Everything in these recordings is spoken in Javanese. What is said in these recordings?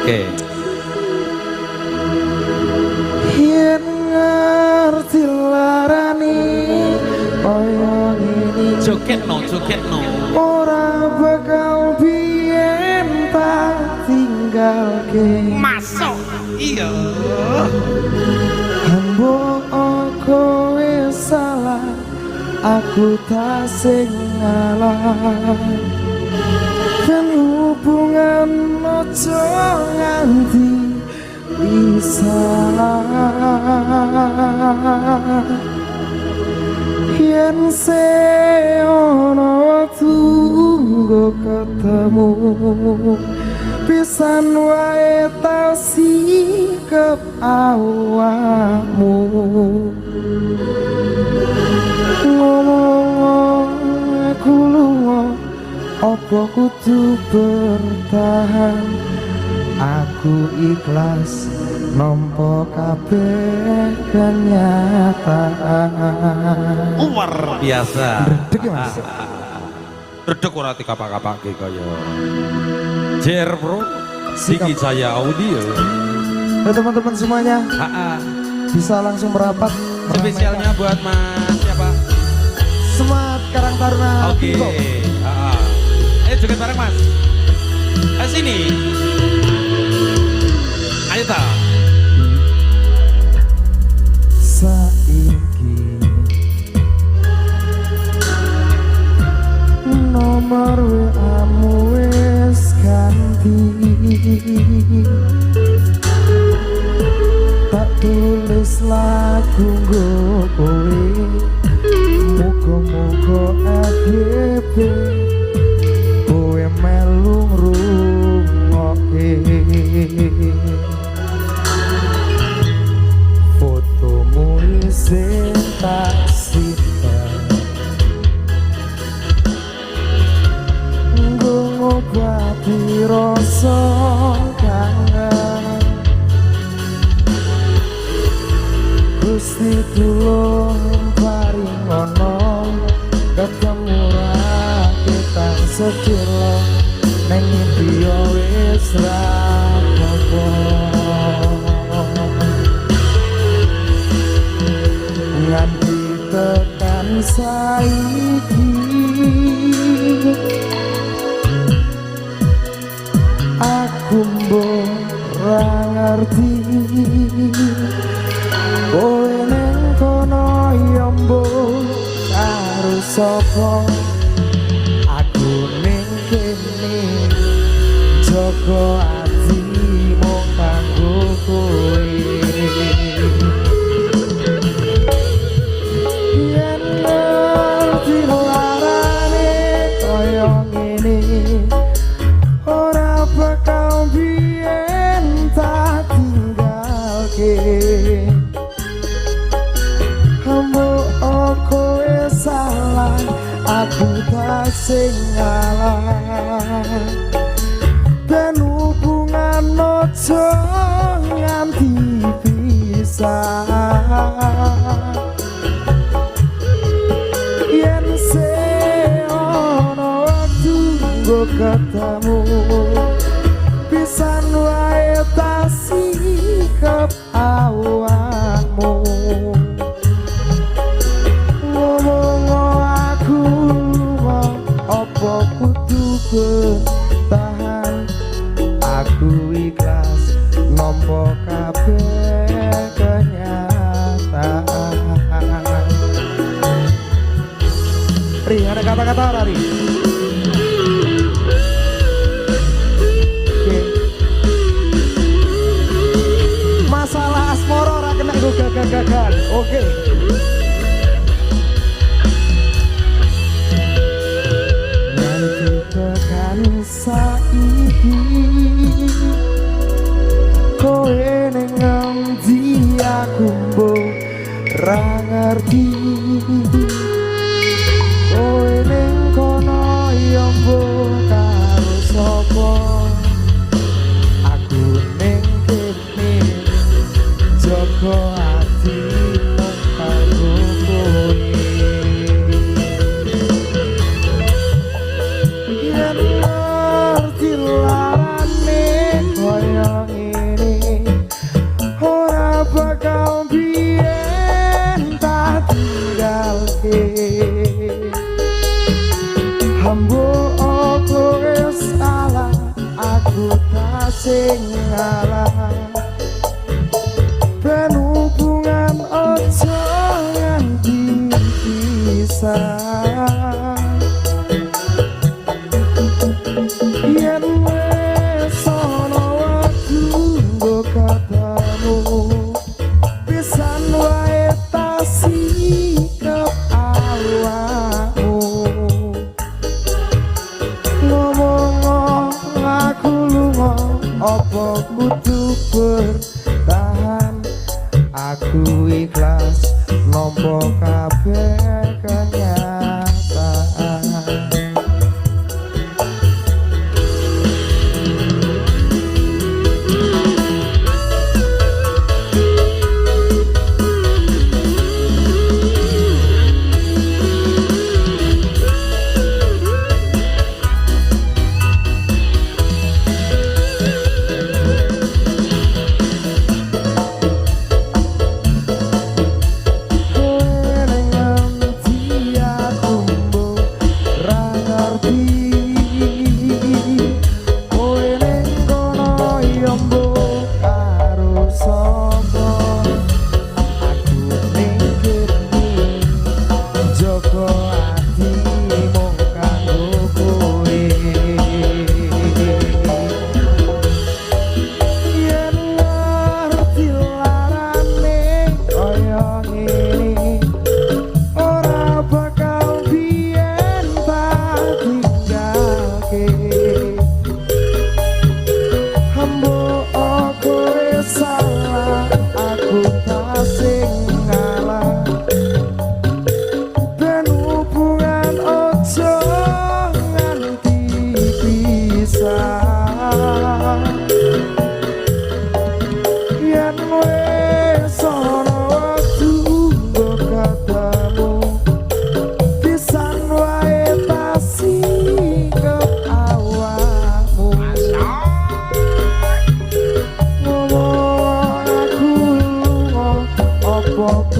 Oke. Yen ngerti larani kaya ngene Jogetno. ora bakal biyen tak tinggalke. Masuk. Iya. Ambo kowe salah, aku tak sing ngalah. Dan hubungan ojo nganti bisa. Yen seono tunggu ketemu pisan wae tau sikep awakmu. Ngomong aku lunga apa kudu bertahan. Aku ikhlas nampa kabeh kenyataan. Luar biasa. Redeg ya Mas. Redeg ora dikapak-kapake kaya. Jer bro, Siki Jaya Audio. Ya teman-teman semuanya bisa langsung merapat. Spesialnya buat Mas siapa? Semangat Karang Taruna. Oke. Joget bareng Mas. Sini. Ayo ta. Saiki nomor WA-mu wis ganti. Tak tulis lagu nggo kowe, muga-muga FYP kowe melu ngrungokke. Fotomu isih tak simpen nggo ngobati rasa kangen. Gusti tulung paringono ketemu ra ketang sedilo ning ndi wis ra apa-apa. Nganti tekan saiki aku mbok ora ngerti kowe ning kono ya mbok karo sapa. Aku ning kene jaga atimu kanggo kowe. Yen ngerti larane kaya ngene ora bakal biyen tak tinggalke. Ambo kowe salah, aku tak sing ngalah. Dan hubungan ojo nganti pisah. Yen seono tunggu ketemu pisan wae tak sikep awakmu. Ngomong aku apa kudu bertahan. Aku ikhlas nampa kabeh kenyataan. Ri, ada kata-kata ora Ri? Oke. Masalah asmara ora kena nggo gagah-gagahan. Oke. Nanti tekan saiki kowe ning ngendi aku mbok ra ngerti. Kowe ning kono ya mbok karo sapa. Aku ning kene jaga atimu kanggo kowe. Yen ngerti larane ngene ora bakal biyen tak tinggalke hambo aku wis salah aku tak sing ngalah ben hubungan ojo nganti pisah yen wis ana waktu nggo katamu pisan wae tak sikep awakmu ngomong aku lunga apa kudu bertahan aku ikhlas nampa kabeh kenyataan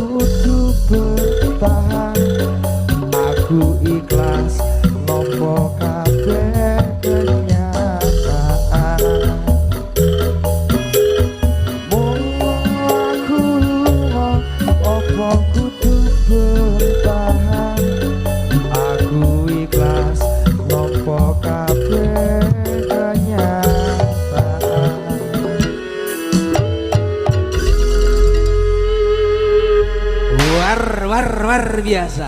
kudu bertahan aku ikhlas nampa kabeh kenyataan mung aku lunga apa kudu bertahan aku ikhlas nampa kabeh kenyataan Luar biasa.